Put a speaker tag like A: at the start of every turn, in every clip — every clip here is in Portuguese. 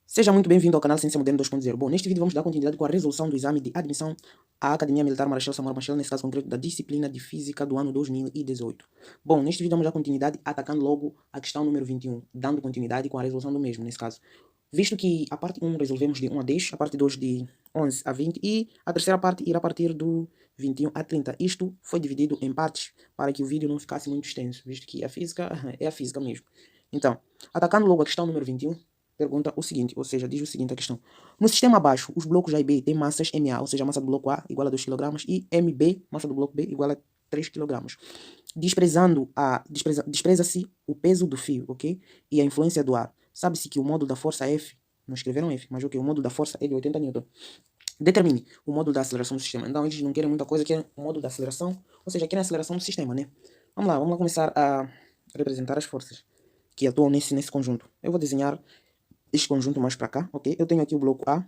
A: Seja muito bem-vindo ao canal Ciência Moderna 2.0. Bom, neste vídeo vamos dar continuidade com a resolução do exame de admissão à Academia Militar Marechal Samora Machel, nesse caso concreto da disciplina de Física do ano 2018. Bom, neste vídeo vamos dar continuidade atacando logo a questão número 21, dando continuidade com a resolução do mesmo, nesse caso. Visto que a parte 1 resolvemos de 1 a 10, a parte 2 de 11 a 20 e a terceira parte irá partir do 21 a 30. Isto foi dividido em partes para que o vídeo não ficasse muito extenso, visto que a física é a física mesmo. Então, atacando logo a questão número 21, pergunta o seguinte, ou seja, diz o seguinte a questão. No sistema abaixo, os blocos A e B têm massas MA, ou seja, a massa do bloco A igual a 2 kg, e MB, massa do bloco B, igual a 3 kg. Despreza-se o peso do fio, ok? E a influência do ar. Sabe-se que o módulo da força F, não escreveram F, mas ok, o módulo da força é de 80 N. Determine o módulo da aceleração do sistema. Então, eles não querem muita coisa, querem o módulo da aceleração, ou seja, querem a aceleração do sistema, né? Vamos lá começar a representar as forças que atuam nesse conjunto. Eu vou desenhar este conjunto mais para cá, ok? Eu tenho aqui o bloco A,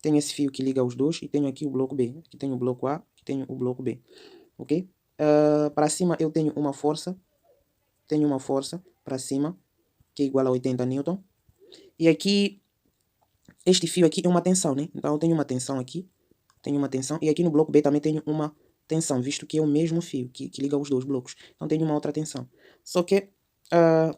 A: tenho esse fio que liga os dois, e tenho aqui o bloco B. Aqui tenho o bloco A, aqui tenho o bloco B, ok? Para cima eu tenho uma força para cima, que é igual a 80 Newton. E aqui, este fio aqui é uma tensão, né? Então eu tenho uma tensão aqui, e aqui no bloco B também tenho uma tensão, visto que é o mesmo fio que liga os dois blocos. Então tenho uma outra tensão. Só que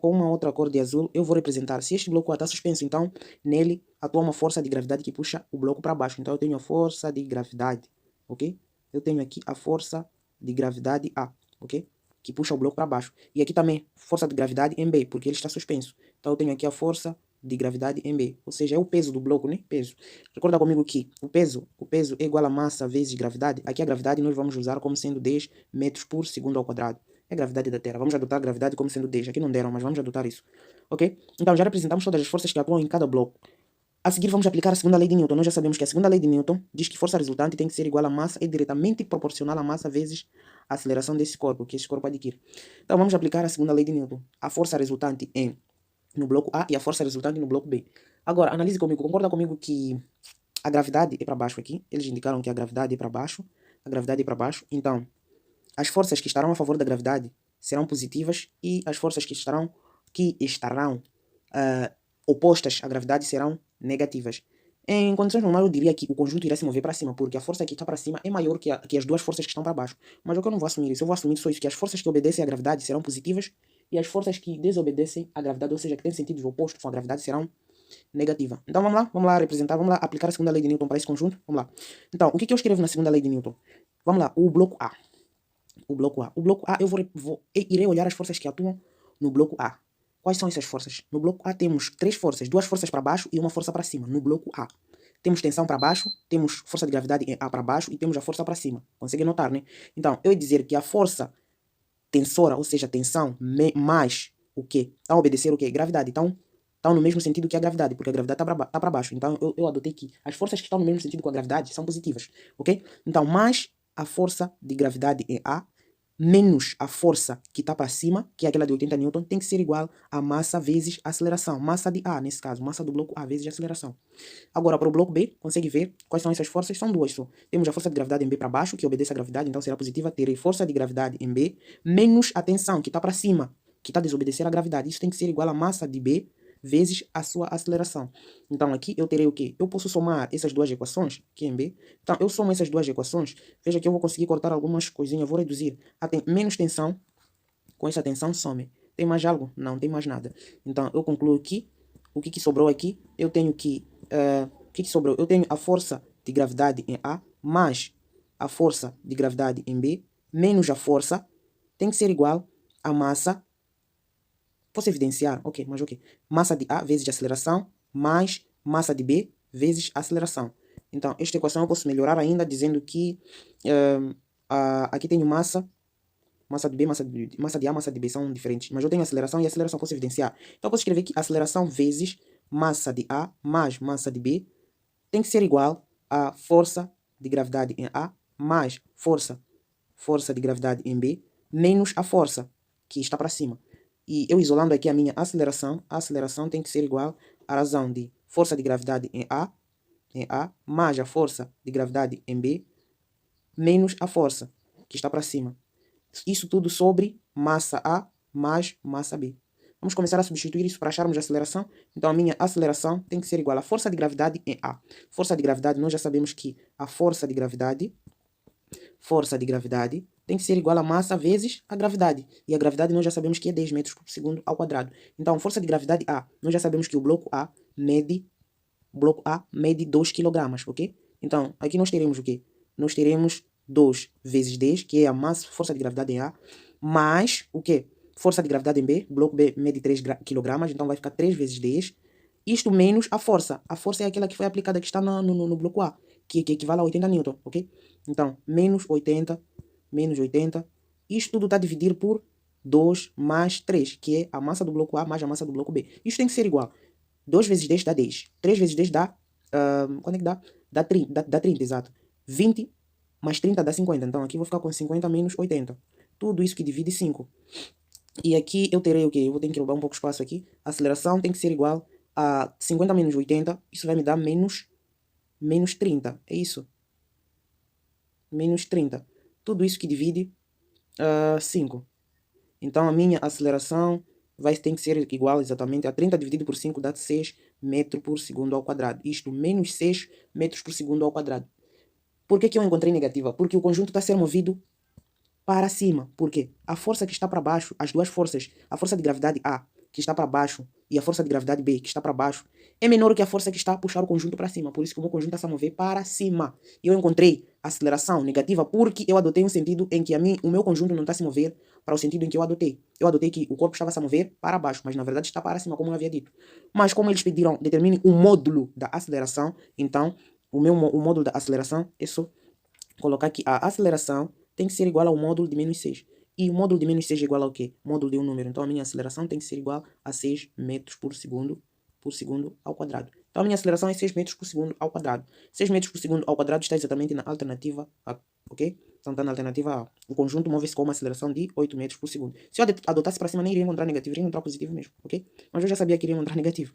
A: com uma outra cor de azul, eu vou representar, se este bloco A está suspenso, então nele atua uma força de gravidade que puxa o bloco para baixo. Então eu tenho a força de gravidade, ok? Eu tenho aqui a força de gravidade A, ok? Que puxa o bloco para baixo. E aqui também, força de gravidade em B, porque ele está suspenso. Então eu tenho aqui a força de gravidade em B, ou seja, é o peso do bloco, né? Peso. Recorda comigo que o peso é igual a massa vezes gravidade. Aqui a gravidade nós vamos usar como sendo 10 metros por segundo ao quadrado. É a gravidade da Terra. Vamos adotar a gravidade como sendo 10. Aqui não deram, mas vamos adotar isso. Ok? Então já representamos todas as forças que atuam em cada bloco. A seguir vamos aplicar a segunda lei de Newton. Nós já sabemos que a segunda lei de Newton diz que força resultante tem que ser igual à massa, é diretamente proporcional à massa vezes a aceleração desse corpo, que esse corpo adquire. Então vamos aplicar a segunda lei de Newton. A força resultante no bloco A e a força resultante no bloco B. Agora, analise comigo, concorda comigo que a gravidade é para baixo aqui? Eles indicaram que a gravidade é para baixo. A gravidade é para baixo. Então, as forças que estarão a favor da gravidade serão positivas e as forças que estarão opostas à gravidade serão negativas. Em condições normais, eu diria que o conjunto irá se mover para cima, porque a força que está para cima é maior que as duas forças que estão para baixo. Mas eu não vou assumir isso. Eu vou assumir só isso, que as forças que obedecem à gravidade serão positivas e as forças que desobedecem à gravidade, ou seja, que têm sentidos opostos com a gravidade, serão negativas. Então vamos lá representar, vamos lá aplicar a segunda lei de Newton para esse conjunto. Vamos lá. Então, o que eu escrevo na segunda lei de Newton? Vamos lá, o bloco A. O bloco A, eu irei olhar as forças que atuam no bloco A. Quais são essas forças? No bloco A temos 3 forças, 2 forças para baixo e uma força para cima, no bloco A. Temos tensão para baixo, temos força de gravidade em A para baixo e temos a força para cima. Consegue notar, né? Então, eu ia dizer que a força tensora, ou seja, tensão, mais o quê? Está a obedecer o quê? Gravidade. Então, estão no mesmo sentido que a gravidade, porque a gravidade está para baixo. Então, eu adotei que as forças que estão no mesmo sentido com a gravidade são positivas, ok? Então, mais a força de gravidade em A, menos a força que está para cima, que é aquela de 80 Newton, tem que ser igual a massa vezes a aceleração. Massa de A, nesse caso, massa do bloco A vezes a aceleração. Agora, para o bloco B, consegue ver quais são essas forças? São duas só. Temos a força de gravidade em B para baixo, que obedece à gravidade, então será positiva. Terei força de gravidade em B, menos a tensão, que está para cima, que está a desobedecer à gravidade. Isso tem que ser igual a massa de B vezes a sua aceleração. Então aqui eu terei o quê? Eu posso somar essas duas equações, aqui em B. Então eu somo essas duas equações, veja que eu vou conseguir cortar algumas coisinhas, vou reduzir. Menos tensão, com essa tensão some. Tem mais algo? Não, tem mais nada. Então eu concluo que o que sobrou aqui, eu tenho que... o que sobrou? Eu tenho a força de gravidade em A, mais a força de gravidade em B, menos a força, tem que ser igual a massa. Posso evidenciar? Ok, mas ok. Massa de A vezes a aceleração, mais massa de B vezes a aceleração. Então, esta equação eu posso melhorar ainda dizendo que aqui tenho massa de B, massa de A, massa de B são diferentes. Mas eu tenho aceleração e aceleração posso evidenciar. Então, eu posso escrever que aceleração vezes massa de A mais massa de B tem que ser igual a força de gravidade em A mais força de gravidade em B menos a força que está para cima. E eu isolando aqui a minha aceleração, a aceleração tem que ser igual à razão de força de gravidade em A mais a força de gravidade em B, menos a força que está para cima. Isso tudo sobre massa A mais massa B. Vamos começar a substituir isso para acharmos a aceleração. Então a minha aceleração tem que ser igual à força de gravidade em A. Força de gravidade, nós já sabemos que a força de gravidade tem que ser igual a massa vezes a gravidade. E a gravidade nós já sabemos que é 10 metros por segundo ao quadrado. Então, força de gravidade A, nós já sabemos que o bloco A mede 2 kg, ok? Então, aqui nós teremos o quê? Nós teremos 2 vezes 10, que é a massa, força de gravidade em A, mais o quê? Força de gravidade em B, bloco B mede 3 kg, então vai ficar 3 vezes 10. Isto menos a força. A força é aquela que foi aplicada que está no bloco A, que equivale a 80 N, ok? Então, menos 80. Isto tudo está dividido por 2 mais 3, que é a massa do bloco A mais a massa do bloco B. Isto tem que ser igual. 2 vezes 10 dá 10. 3 vezes 10 dá... quanto é que dá? Dá 30, exato. 20 mais 30 dá 50. Então, aqui eu vou ficar com 50 menos 80. Tudo isso que divide 5. E aqui eu terei o quê? Eu vou ter que roubar um pouco de espaço aqui. A aceleração tem que ser igual a 50 menos 80. Isso vai me dar menos 30. É isso. Menos 30. Tudo isso que divide 5. Então, a minha aceleração tem que ser igual exatamente a 30 dividido por 5 dá 6 metros por segundo ao quadrado. Isto menos 6 metros por segundo ao quadrado. Por que eu encontrei negativa? Porque o conjunto está a ser movido para cima. Por quê? A força que está para baixo, as duas forças, a força de gravidade A, que está para baixo, e a força de gravidade B, que está para baixo, é menor que a força que está a puxar o conjunto para cima. Por isso que o meu conjunto está a se mover para cima. E eu encontrei aceleração negativa porque eu adotei um sentido em que o meu conjunto não está a se mover para o sentido em que eu adotei. Eu adotei que o corpo estava a se mover para baixo, mas na verdade está para cima, como eu havia dito. Mas como eles pediram, determine o módulo da aceleração, então o módulo da aceleração é só colocar que a aceleração tem que ser igual ao módulo de menos 6. E o módulo de menos 6 é igual ao quê? Módulo de um número. Então a minha aceleração tem que ser igual a 6 metros por segundo ao quadrado. Então a minha aceleração é 6 metros por segundo ao quadrado. 6 metros por segundo ao quadrado está exatamente na alternativa A, ok? Então está na alternativa A. O conjunto move-se com uma aceleração de 8 metros por segundo. Se eu adotasse para cima, nem iria encontrar negativo, iria encontrar positivo mesmo, ok? Mas eu já sabia que iria encontrar negativo.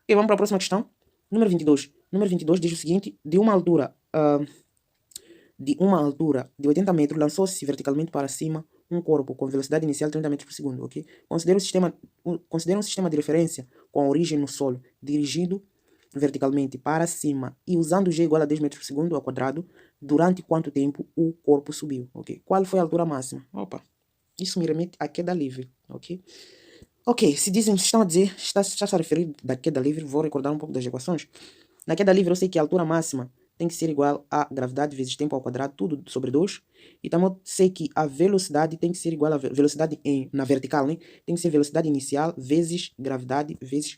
A: Ok, vamos para a próxima questão. Número 22. Número 22 diz o seguinte: de uma altura de 80 metros, lançou-se verticalmente para cima um corpo com velocidade inicial de 30 metros por segundo, ok? Considera um sistema de referência com a origem no solo, dirigido verticalmente para cima e usando G igual a 10 metros por segundo ao quadrado, durante quanto tempo o corpo subiu, ok? Qual foi a altura máxima? Opa, isso me remete à queda livre, ok? Ok, se estão a dizer, está a referir da queda livre, vou recordar um pouco das equações. Na queda livre eu sei que a altura máxima tem que ser igual a gravidade vezes tempo ao quadrado, tudo sobre 2. E também sei que a velocidade tem que ser igual a velocidade na vertical, né? Tem que ser velocidade inicial vezes gravidade vezes...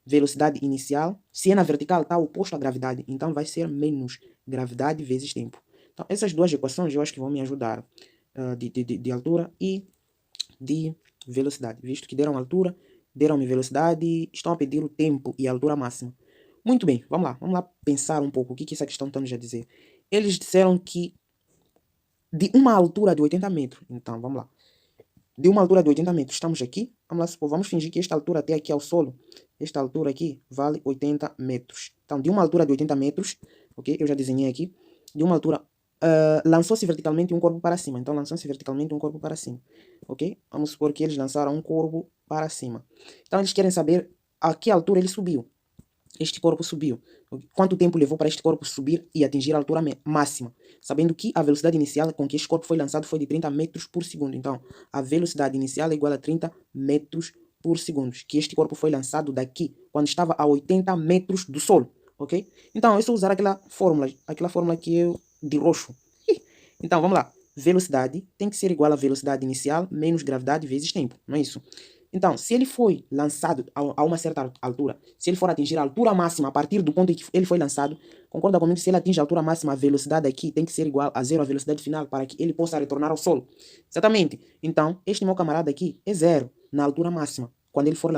A: Velocidade inicial, se é na vertical, está oposto à gravidade. Então vai ser menos gravidade vezes tempo. Então essas duas equações eu acho que vão me ajudar de altura e de velocidade. Visto que deram altura, deram-me velocidade, estão a pedir o tempo e a altura máxima. Muito bem, vamos lá pensar um pouco o que essa questão está nos a dizer. Eles disseram que de uma altura de 80 metros, então vamos lá. De uma altura de 80 metros, estamos aqui, vamos lá supor, vamos fingir que esta altura até aqui ao solo, esta altura aqui vale 80 metros. Então, de uma altura de 80 metros, ok, eu já desenhei aqui, de uma altura, lançou-se verticalmente um corpo para cima, então lançou-se verticalmente um corpo para cima, ok? Vamos supor que eles lançaram um corpo para cima. Então, eles querem saber a que altura ele subiu. Este corpo subiu. Quanto tempo levou para este corpo subir e atingir a altura máxima? Sabendo que a velocidade inicial com que este corpo foi lançado foi de 30 metros por segundo. Então, a velocidade inicial é igual a 30 metros por segundo. Que este corpo foi lançado daqui, quando estava a 80 metros do solo. Ok? Então, eu só usar aquela fórmula que eu de roxo. Então, vamos lá. Velocidade tem que ser igual a velocidade inicial menos gravidade vezes tempo. Não é isso? Então, se ele foi lançado a uma certa altura, se ele for atingir a altura máxima a partir do ponto em que ele foi lançado, concorda comigo que se ele atinge a altura máxima, a velocidade aqui tem que ser igual a zero, a velocidade final, para que ele possa retornar ao solo. Exatamente. Então, este meu camarada aqui é zero na altura máxima. Quando ele for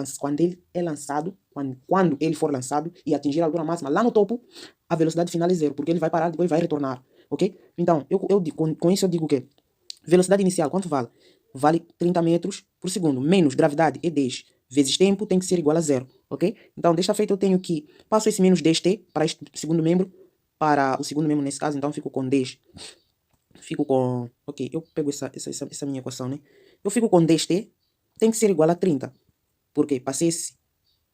A: lançado e atingir a altura máxima lá no topo, a velocidade final é zero, porque ele vai parar e depois vai retornar. Ok? Então, com isso eu digo o quê? Velocidade inicial, quanto vale? Vale 30 metros por segundo, menos gravidade é 10, vezes tempo tem que ser igual a zero, ok? Então, desta feita eu tenho que, passo esse menos 10t para este segundo membro, para o segundo membro nesse caso, então fico com 10. Fico com, ok, eu pego essa minha equação, né? Eu fico com 10t, tem que ser igual a 30. Porque passei esse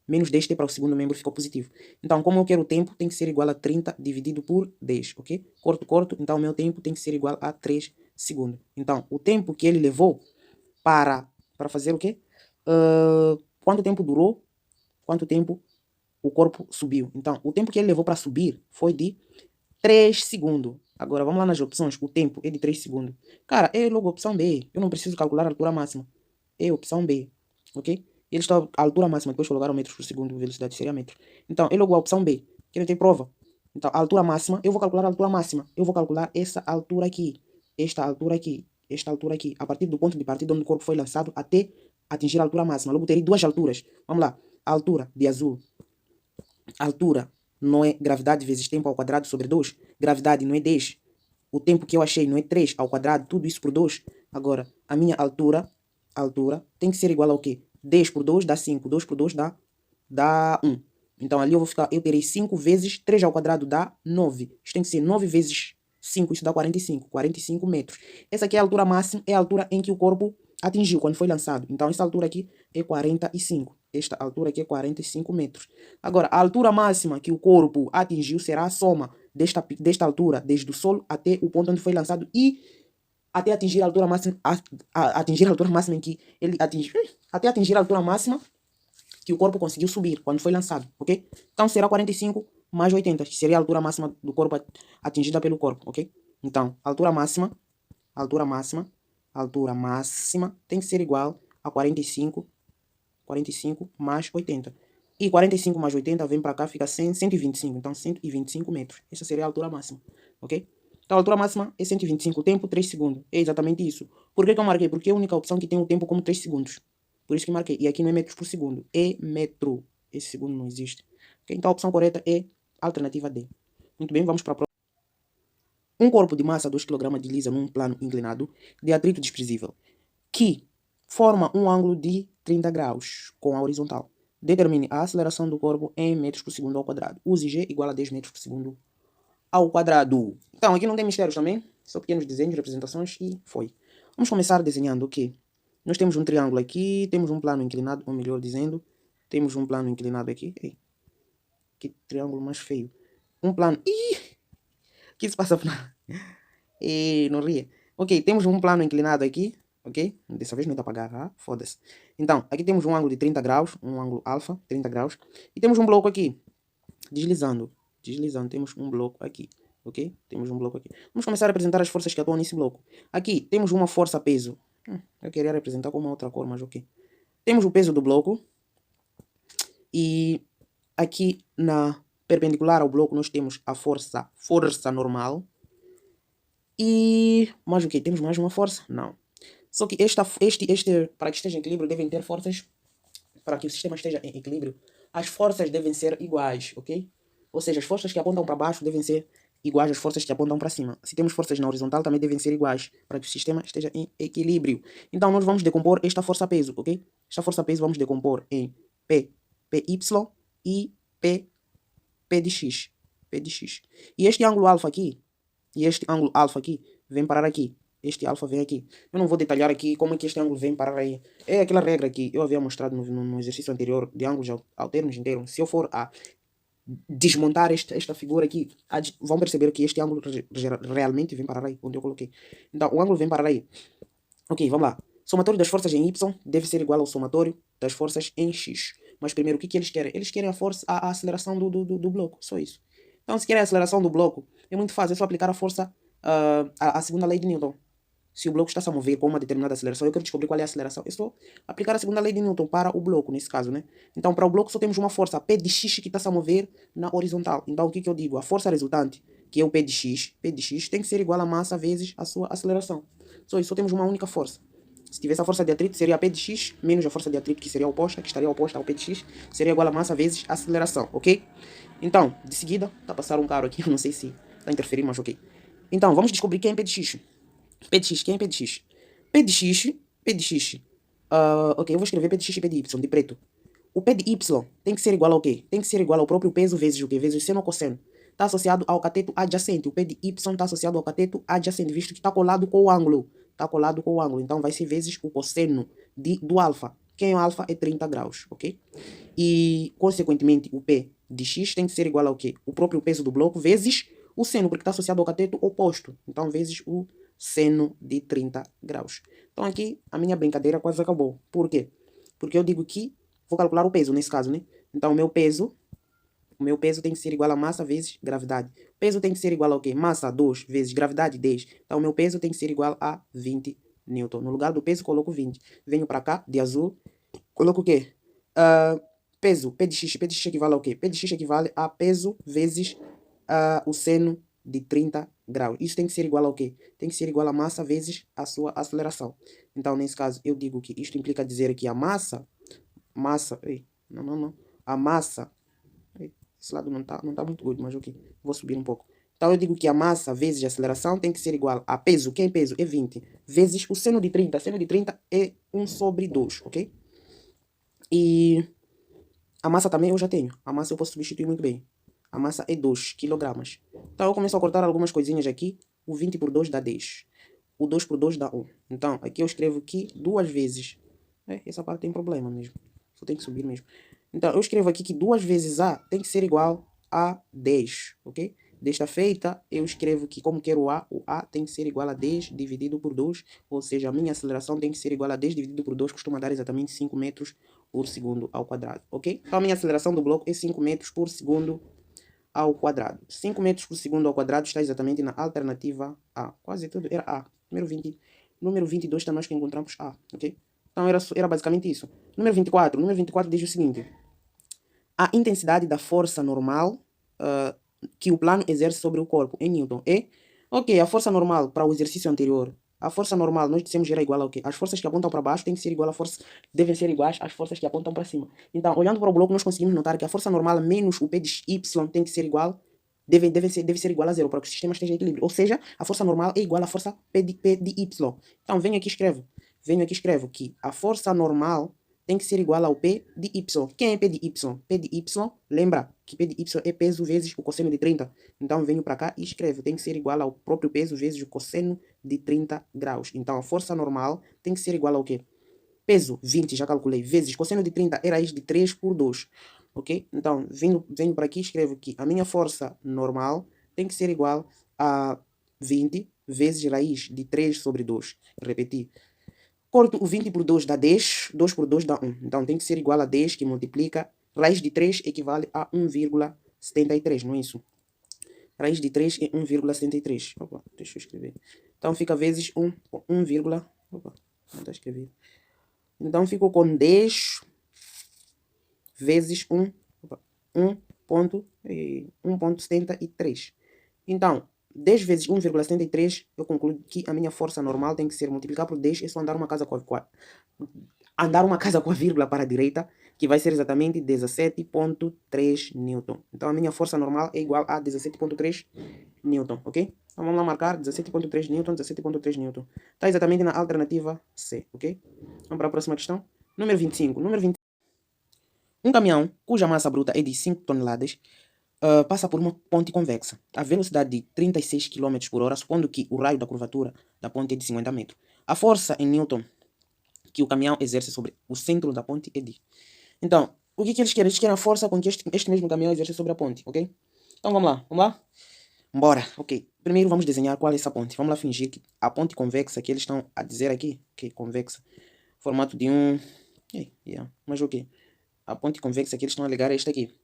A: menos 10t para o segundo membro ficou positivo. Então, como eu quero o tempo, tem que ser igual a 30 dividido por 10, ok? Corto. Então, o meu tempo tem que ser igual a 3 segundos. Então, o tempo que ele levou para fazer o quê? Quanto tempo durou? Quanto tempo o corpo subiu? Então, o tempo que ele levou para subir foi de 3 segundos. Agora, vamos lá nas opções. O tempo é de 3 segundos. Cara, é logo a opção B. Eu não preciso calcular a altura máxima. É a opção B, ok? Eles estão a altura máxima, depois colocaram metros por segundo, velocidade seria metros. Então, é logo a opção B, que não tem prova. Então, a altura máxima, eu vou calcular a altura máxima. Eu vou calcular essa altura aqui, esta altura aqui, esta altura aqui, a partir do ponto de partida onde o corpo foi lançado até atingir a altura máxima. Logo, terei duas alturas. Vamos lá. A altura de azul. A altura não é gravidade vezes tempo ao quadrado sobre 2. Gravidade não é 10. O tempo que eu achei não é 3 ao quadrado, tudo isso por 2. Agora, a minha altura tem que ser igual ao quê? 10 por 2 dá 5. 2 por 2 dá 1. Então, ali eu terei 5 vezes 3 ao quadrado dá 9. Isso tem que ser 9 vezes 5, isso dá 45. 45 metros. Essa aqui é a altura máxima, é a altura em que o corpo atingiu quando foi lançado. Então, essa altura aqui é 45. Esta altura aqui é 45 metros. Agora, a altura máxima que o corpo atingiu será a soma desta altura, desde o solo até o ponto onde foi lançado e até atingir a altura máxima, atingir a altura máxima em que ele atingiu, até atingir a altura máxima que o corpo conseguiu subir quando foi lançado, ok? Então será 45 mais 80, que seria a altura máxima do corpo atingida pelo corpo, ok? Então, a altura máxima tem que ser igual a 45 mais 80. E 45 mais 80 vem para cá, fica 125. Então, 125 metros. Essa seria a altura máxima, ok? Então, a altura máxima é 125. O tempo, 3 segundos. É exatamente isso. Por que eu marquei? Porque é a única opção que tem o tempo como 3 segundos. Por isso que marquei. E aqui não é metros por segundo. É metro. Esse segundo não existe. Okay? Então, a opção correta é a alternativa D. Muito bem, vamos para a próxima. Um corpo de massa 2 kg desliza num plano inclinado de atrito desprezível, que forma um ângulo de 30 graus com a horizontal. Determine a aceleração do corpo em metros por segundo ao quadrado. Use G igual a 10 metros por segundo ao quadrado. Então, aqui não tem mistérios também. Só pequenos desenhos, representações e foi. Vamos começar desenhando o quê? Nós temos um triângulo aqui, temos um plano inclinado, ou melhor dizendo, temos um plano inclinado aqui. Ei, que triângulo mais feio. Um plano... Ih! O que se passa? Não ria. Ok, temos um plano inclinado aqui. Ok? Dessa vez não dá para agarrar. Foda-se. Então, aqui temos um ângulo de 30 graus. Um ângulo alfa, 30 graus. E temos um bloco aqui. Deslizando. Temos um bloco aqui. Ok? Temos um bloco aqui. Vamos começar a representar as forças que atuam nesse bloco. Aqui temos uma força peso. Eu queria representar com uma outra cor, mas ok. Temos o peso do bloco. E aqui na perpendicular ao bloco nós temos a força normal. E mais o que? Temos mais uma força? Não. Só que para que esteja em equilíbrio, devem ter forças. Para que o sistema esteja em equilíbrio, as forças devem ser iguais, ok? Ou seja, as forças que apontam para baixo devem ser iguais às forças que apontam para cima. Se temos forças na horizontal, também devem ser iguais, para que o sistema esteja em equilíbrio. Então, nós vamos decompor esta força-peso, ok? Esta força-peso vamos decompor em P, Py e P de X. P de X. E este ângulo alfa aqui, vem parar aqui. Este alfa vem aqui. Eu não vou detalhar aqui como é que este ângulo vem parar aí. É aquela regra que eu havia mostrado no exercício anterior de ângulos alternos inteiros. Se eu for a desmontar esta figura aqui, vão perceber que este ângulo realmente vem parar aí, onde eu coloquei. Então, o ângulo vem parar aí. Ok, vamos lá. Somatório das forças em Y deve ser igual ao somatório das forças em X. Mas primeiro, o que eles querem? Eles querem a aceleração do bloco. Só isso. Então, se querem a aceleração do bloco, é muito fácil. É só aplicar a força, a segunda lei de Newton. Se o bloco está a mover com uma determinada aceleração, eu quero descobrir qual é a aceleração. É só aplicar a segunda lei de Newton para o bloco, nesse caso, né? Então, para o bloco só temos uma força, P de X, que está a mover na horizontal. Então, o que eu digo? A força resultante, que é o P de X, tem que ser igual a massa vezes a sua aceleração. Só temos uma única força. Se tivesse a força de atrito, seria P de X, menos a força de atrito, que seria oposta, que estaria oposta ao P de X, seria igual a massa vezes a aceleração, ok? Então, de seguida, está a passar um carro aqui, eu não sei se está a interferir, mas ok. Então, vamos descobrir quem é P de X. P de X, quem é P de X? P de X. Ok, eu vou escrever P de X e P de Y, de preto. O P de Y tem que ser igual ao quê? Tem que ser igual ao próprio peso vezes o quê? Vezes seno ou cosseno. Está associado ao cateto adjacente. O P de Y está associado ao cateto adjacente, visto que está colado com o ângulo. Está colado com o ângulo. Então vai ser vezes o cosseno do alfa. Quem é o alfa é 30 graus, ok? E, consequentemente, o P de x tem que ser igual ao quê? O próprio peso do bloco vezes o seno, porque está associado ao cateto oposto. Então, vezes o seno de 30 graus. Então, aqui, a minha brincadeira quase acabou. Por quê? Porque eu digo que vou calcular o peso, nesse caso, né? Então, o meu peso tem que ser igual a massa vezes gravidade. O peso tem que ser igual ao quê? Massa 2 vezes gravidade 10. Então, o meu peso tem que ser igual a 20 Newton. No lugar do peso, coloco 20. Venho para cá, de azul, coloco o quê? Peso, P de x equivale ao quê? P de x equivale a peso vezes o seno de 30 graus. Isso tem que ser igual ao quê? Tem que ser igual a massa vezes a sua aceleração. Então, nesse caso, eu digo que isto implica dizer que a massa, a massa, esse lado não tá muito good, mas ok, vou subir um pouco. Então, eu digo que a massa vezes a aceleração tem que ser igual a peso, quem é peso? É 20, vezes o seno de 30. Seno de 30 é 1 sobre 2, ok? E a massa também eu já tenho. A massa eu posso substituir muito bem. A massa é 2 kg. Então, eu começo a cortar algumas coisinhas aqui. O 20 por 2 dá 10. O 2 por 2 dá 1. Então, aqui eu escrevo que 2 vezes. Essa parte tem problema mesmo. Só tem que subir mesmo. Então, eu escrevo aqui que 2 vezes A tem que ser igual a 10, ok? Desta feita, eu escrevo que como quero o A tem que ser igual a 10 dividido por 2, ou seja, a minha aceleração tem que ser igual a 10 dividido por 2, costuma dar exatamente 5 metros por segundo ao quadrado, ok? Então, a minha aceleração do bloco é 5 metros por segundo ao quadrado. 5 metros por segundo ao quadrado está exatamente na alternativa A. Quase tudo era A. Número 22 está nós que encontramos A, ok? Então, era basicamente isso. Número 24 diz o seguinte. A intensidade da força normal que o plano exerce sobre o corpo em Newton é, ok, a força normal para o exercício anterior, a força normal nós dissemos era igual ao quê? As forças que apontam para baixo têm que ser igual a força, devem ser iguais às forças que apontam para cima. Então, olhando para o bloco, nós conseguimos notar que a força normal menos o P de Y tem que ser igual, deve ser igual a zero para que o sistema esteja em equilíbrio. Ou seja, a força normal é igual à força P de Y. Então, venho aqui e escrevo que a força normal tem que ser igual ao P de Y. Quem é P de Y? P de Y, lembra que P de Y é peso vezes o cosseno de 30. Então, venho para cá e escrevo. Tem que ser igual ao próprio peso vezes o cosseno de 30 graus. Então, a força normal tem que ser igual ao quê? Peso, 20, já calculei, vezes cosseno de 30 é raiz de 3 por 2. Ok? Então, venho para aqui e escrevo que a minha força normal tem que ser igual a 20 vezes raiz de 3 sobre 2. Repetir. Corto o 20 por 2 dá 10, 2 por 2 dá 1. Então tem que ser igual a 10 que multiplica. Raiz de 3 equivale a 1,73, não é isso? Raiz de 3 é 1,73. Opa, deixa eu escrever. Então fica vezes 1, opa, não está escrevido. Então ficou com 10 vezes 1,73. Então, 10 vezes 1,73, eu concluo que a minha força normal tem que ser multiplicar por 10, é só andar uma casa com a vírgula para a direita, que vai ser exatamente 17,3 Newton. Então, a minha força normal é igual a 17,3 Newton, ok? Então, vamos lá marcar 17,3 Newton, 17,3 Newton. Está exatamente na alternativa C, ok? Vamos para a próxima questão. Número 25. Um caminhão cuja massa bruta é de 5 toneladas passa por uma ponte convexa a velocidade de 36 km por hora, supondo que o raio da curvatura da ponte é de 50 metros. A força em Newton que o caminhão exerce sobre o centro da ponte é de... Então, o que eles querem? Eles querem a força com que este mesmo caminhão exerce sobre a ponte, ok? Então vamos lá? Bora, ok. Primeiro vamos desenhar qual é essa ponte. Vamos lá fingir que a ponte convexa que eles estão a dizer aqui, ok, convexa, formato de um... mas ok. A ponte convexa que eles estão a ligar é esta aqui.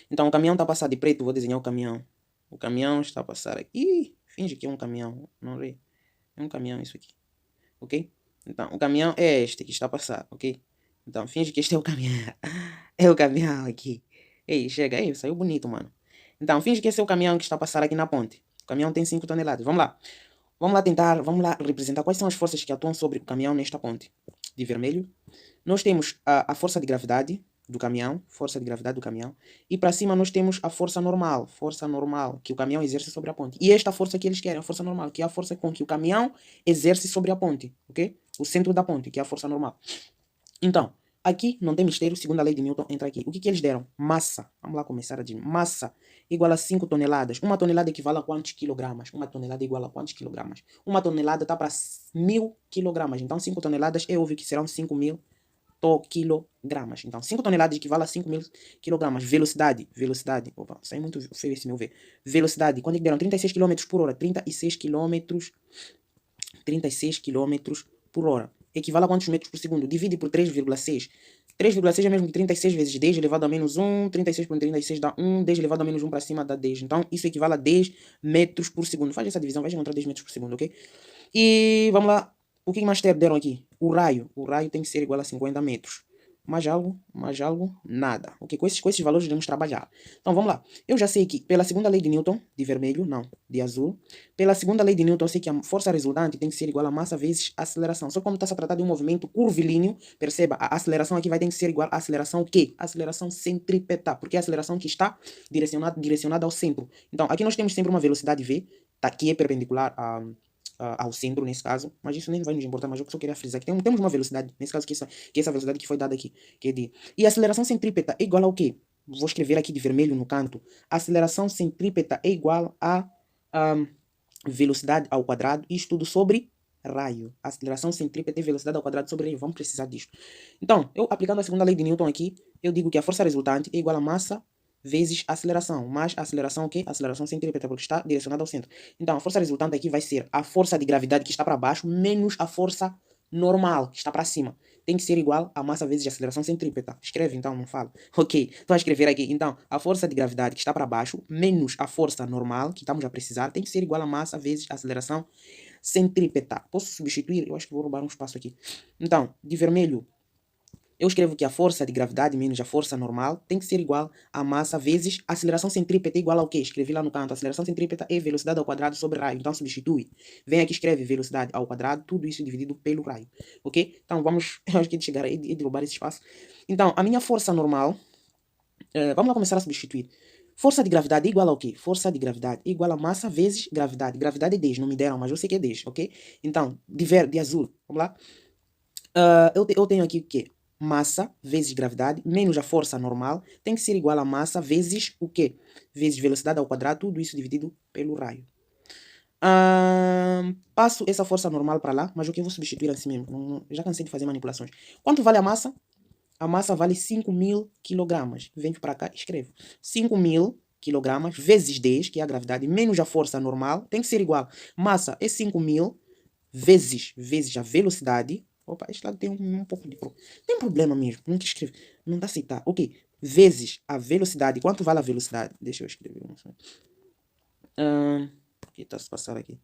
A: Então, o caminhão está a passar de preto, vou desenhar o caminhão. O caminhão está a passar aqui. Ih, finge que é um caminhão, não é? É um caminhão isso aqui, ok? Então, o caminhão é este que está a passar, ok? Então, finge que este é o caminhão. É o caminhão aqui. Ei, chega aí, saiu bonito, mano. Então, finge que esse é o caminhão que está a passar aqui na ponte. O caminhão tem 5 toneladas. Vamos lá. Vamos lá representar quais são as forças que atuam sobre o caminhão nesta ponte. De vermelho. Nós temos a força de gravidade do caminhão, e para cima nós temos a força normal, que o caminhão exerce sobre a ponte. E esta força que eles querem, a força normal, que é a força com que o caminhão exerce sobre a ponte, ok? O centro da ponte, que é a força normal. Então, aqui não tem mistério, segundo a lei de Newton, entra aqui. O que eles deram? Massa. Vamos lá começar a dizer. Massa igual a 5 toneladas. Uma tonelada equivale a quantos quilogramas? Uma tonelada igual a quantos quilogramas? Uma tonelada está para 1000 quilogramas. Então, 5 toneladas é óbvio que serão 5.000 quilogramas. Então, 5 toneladas equivale a 5 mil quilogramas. Velocidade. Opa, sai muito feio esse meu ver. Velocidade. Quando é que deram? 36 km por hora. 36 km por hora. Equivale a quantos metros por segundo? Divide por 3,6. 3,6 é mesmo que 36 vezes 10 elevado a menos 1. 36 por 36 dá 1. 10 elevado a menos 1 para cima dá 10. Então, isso equivale a 10 metros por segundo. Faz essa divisão, vai encontrar 10 metros por segundo, ok? E vamos lá. O que mais deram aqui? O raio. O raio tem que ser igual a 50 metros. Mais algo, nada. Ok, com esses valores devemos trabalhar. Então, vamos lá. Eu já sei que, pela segunda lei de Newton, de vermelho, não, de azul. Pela segunda lei de Newton, eu sei que a força resultante tem que ser igual a massa vezes a aceleração. Só que como está a tratar de um movimento curvilíneo, perceba, a aceleração aqui vai ter que ser igual à aceleração o quê? Aceleração centrípeta, porque é a aceleração que está direcionada ao centro. Então, aqui nós temos sempre uma velocidade v, tá, que é perpendicular ao centro, nesse caso, mas isso nem vai nos importar, mas eu só queria frisar que temos uma velocidade, nesse caso, que essa velocidade que foi dada aqui, que é de... E a aceleração centrípeta é igual ao quê? Vou escrever aqui de vermelho no canto. A aceleração centrípeta é igual a velocidade ao quadrado, isto tudo sobre raio. A aceleração centrípeta é velocidade ao quadrado sobre raio. Vamos precisar disto. Então, eu aplicando a segunda lei de Newton aqui, eu digo que a força resultante é igual a massa vezes aceleração. Mas a aceleração o quê? A aceleração centrípeta, porque está direcionada ao centro. Então, a força resultante aqui vai ser a força de gravidade que está para baixo menos a força normal, que está para cima. Tem que ser igual a massa vezes a aceleração centrípeta. Escreve então, não fala. Ok, estou a escrever aqui. Então, a força de gravidade que está para baixo menos a força normal que estamos a precisar tem que ser igual a massa vezes a aceleração centrípeta. Posso substituir? Eu acho que vou roubar um espaço aqui. Então, de vermelho, eu escrevo que a força de gravidade menos a força normal tem que ser igual a massa vezes a aceleração centrípeta é igual ao quê? Escrevi lá no canto. A aceleração centrípeta é velocidade ao quadrado sobre raio. Então substitui. Vem aqui, escreve velocidade ao quadrado, tudo isso dividido pelo raio. Ok? Então vamos, eu acho que de chegar e de roubar esse espaço. Então, a minha força normal, vamos lá começar a substituir. Força de gravidade é igual ao quê? Força de gravidade é igual a massa vezes gravidade. Gravidade é 10, não me deram, mas eu sei que é 10, ok? Então, de azul, vamos lá. Eu tenho aqui o quê? Massa vezes gravidade menos a força normal tem que ser igual a massa vezes o quê? Vezes velocidade ao quadrado, tudo isso dividido pelo raio. Passo essa força normal para lá, mas o que eu vou substituir assim mesmo? Já cansei de fazer manipulações. Quanto vale a massa? A massa vale 5.000 kg. Venho para cá e escrevo. 5.000 kg vezes 10, que é a gravidade, menos a força normal, tem que ser igual. Massa é 5.000 vezes a velocidade. Opa, este lado tem um pouco de problema. Tem problema mesmo. Não quer escrever. Não dá a aceitar. Ok. Vezes a velocidade. Quanto vale a velocidade? Deixa eu escrever. O que está se passando aqui?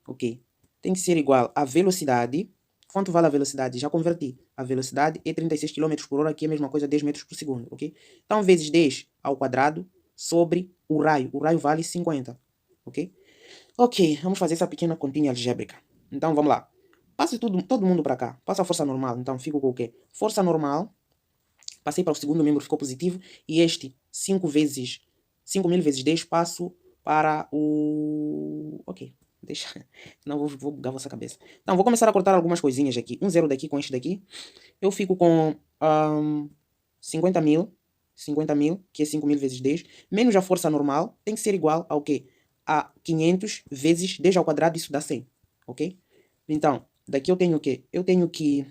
A: Ok. Tem que ser igual a velocidade. Quanto vale a velocidade? Já converti. A velocidade é 36 km por hora, que é a mesma coisa 10 metros por segundo, ok? Então, vezes 10 ao quadrado sobre o raio. O raio vale 50, ok? Ok, vamos fazer essa pequena continha algébrica. Então, vamos lá. Passe todo mundo para cá. Passa a força normal. Então, fico com o quê? Força normal. Passei para o segundo membro, ficou positivo. E este, 5.000 vezes 10, passo para o... Ok. Deixa. Não, vou bugar a vossa cabeça. Então, vou começar a cortar algumas coisinhas aqui. Um zero daqui com este daqui. Eu fico com 50.000. 50.000, que é 5.000 vezes 10. Menos a força normal. Tem que ser igual ao quê? A 500 vezes 10 ao quadrado. Isso dá 100. Ok? Então, daqui eu tenho o quê? Eu tenho que...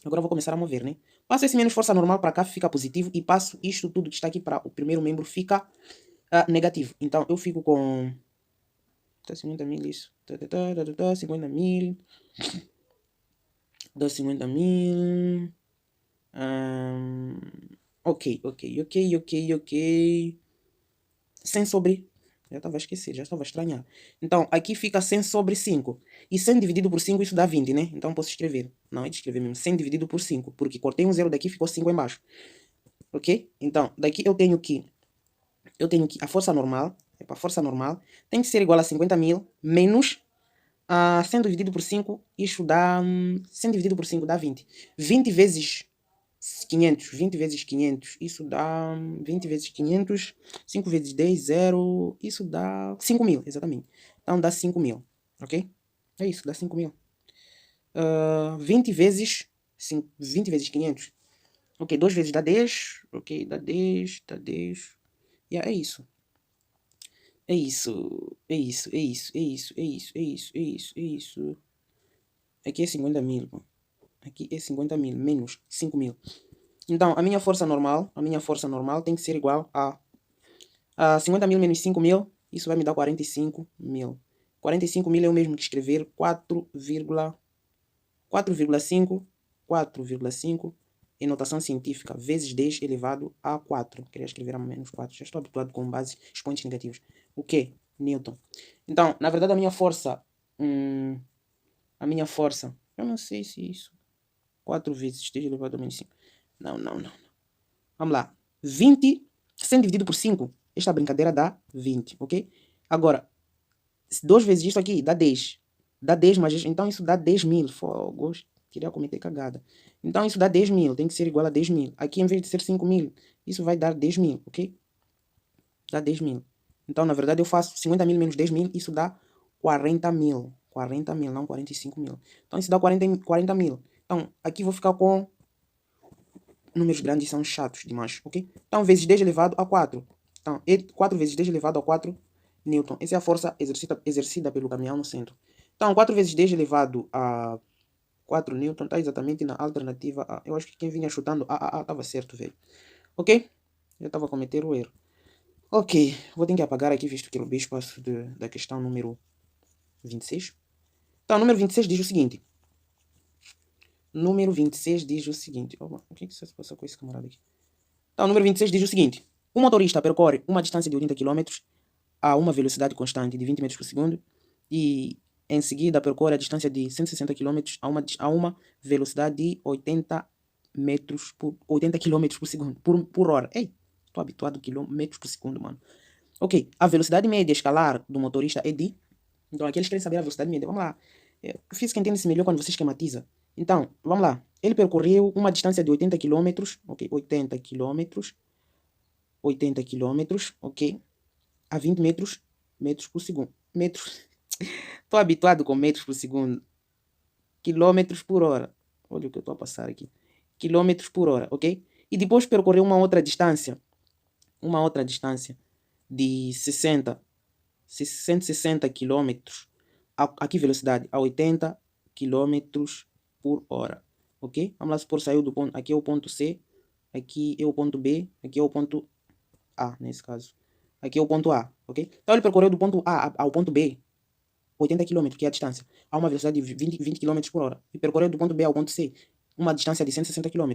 A: Agora eu vou começar a mover, né? Passo esse menos força normal para cá, fica positivo. E passo isto tudo que está aqui para o primeiro membro, fica negativo. Então, eu fico com... 50.000 isso. 50.000. Dá 50.000. Ok. 100 sobre... Já estava a esquecer, já estava a estranhar. Então, aqui fica 100 sobre 5. E 100 dividido por 5, isso dá 20, né? Então, posso escrever. Não, é de escrever mesmo. 100 dividido por 5. Porque cortei um zero daqui, ficou 5 embaixo. Ok? Então, daqui eu tenho que a força normal, a força normal, tem que ser igual a 50.000 menos 100 dividido por 5, isso dá... 100 dividido por 5 dá 20. 20 vezes 500, 20 vezes 500, isso dá 20 vezes 500, 5 vezes 10, 0, isso dá 5.000, exatamente. Então dá 5.000, ok? É isso, dá 5.000. 20 vezes 500. Ok, 2 vezes dá 10, ok, dá 10, dá 10. É isso. É isso. Aqui é 50.000, pô. aqui é 50.000 menos 5.000. Então, a minha força normal tem que ser igual a 50.000 menos 5.000, isso vai me dar 45.000. 45.000 é o mesmo que escrever 4,5 em notação científica, vezes 10 elevado a 4. Queria escrever a menos 4, já estou habituado com bases expoentes negativos. O que? Newton. Então, na verdade, a minha força, eu não sei se isso, 4 vezes 10 elevado a menos 5. Não. Vamos lá. 20, sendo dividido por 5, esta brincadeira dá 20, ok? Agora, 2 vezes isto aqui dá 10. Dá 10, mas então isso dá 10.000. Fogos. Queria cometer cagada. Então isso dá 10.000. Tem que ser igual a 10.000. Aqui, em vez de ser 5.000, isso vai dar 10.000, ok? Dá 10.000. Então, na verdade, eu faço 50.000 menos 10.000. Isso dá 40.000. 40.000, não 45.000. Então isso dá 40.000. Então, aqui vou ficar com... Números grandes são chatos demais, ok? Então, vezes 10 elevado a 4. Então, 4 vezes 10 elevado a 4 Newton. Essa é a força exercida pelo caminhão no centro. Então, 4 vezes 10 elevado a 4 Newton está exatamente na alternativa A. Eu acho que quem vinha chutando A estava certo, velho. Ok? Eu estava a cometer o erro. Ok, vou ter que apagar aqui, visto que eu vi espaço da questão número 26. Então, número 26 diz o seguinte. Número 26 diz o seguinte. Oh, o que se passa com esse camarada aqui? Então, número 26 diz o seguinte. O motorista percorre uma distância de 80 km a uma velocidade constante de 20 metros por segundo e em seguida percorre a distância de 160 km a uma velocidade de 80 km por segundo, por hora. Ei, estou habituado a quilômetros por segundo, mano. Ok, a velocidade média escalar do motorista é de... Então aqui eles querem saber a velocidade média. Vamos lá. Física entende-se melhor quando você esquematiza. Então, vamos lá. Ele percorreu uma distância de 80 km, ok, 80 km, ok, a 20 metros por segundo. Estou habituado com metros por segundo. Quilômetros por hora. Olha o que eu estou a passar aqui. Quilômetros por hora, ok? E depois percorreu uma outra distância de 160 km. A que velocidade? A 80 km por hora, ok? Vamos lá supor, saiu do ponto, aqui é o ponto C, aqui é o ponto B, aqui é o ponto A, nesse caso. Aqui é o ponto A, ok? Então ele percorreu do ponto A ao ponto B 80 km, que é a distância, a uma velocidade de 20 km por hora. E percorreu do ponto B ao ponto C uma distância de 160 km,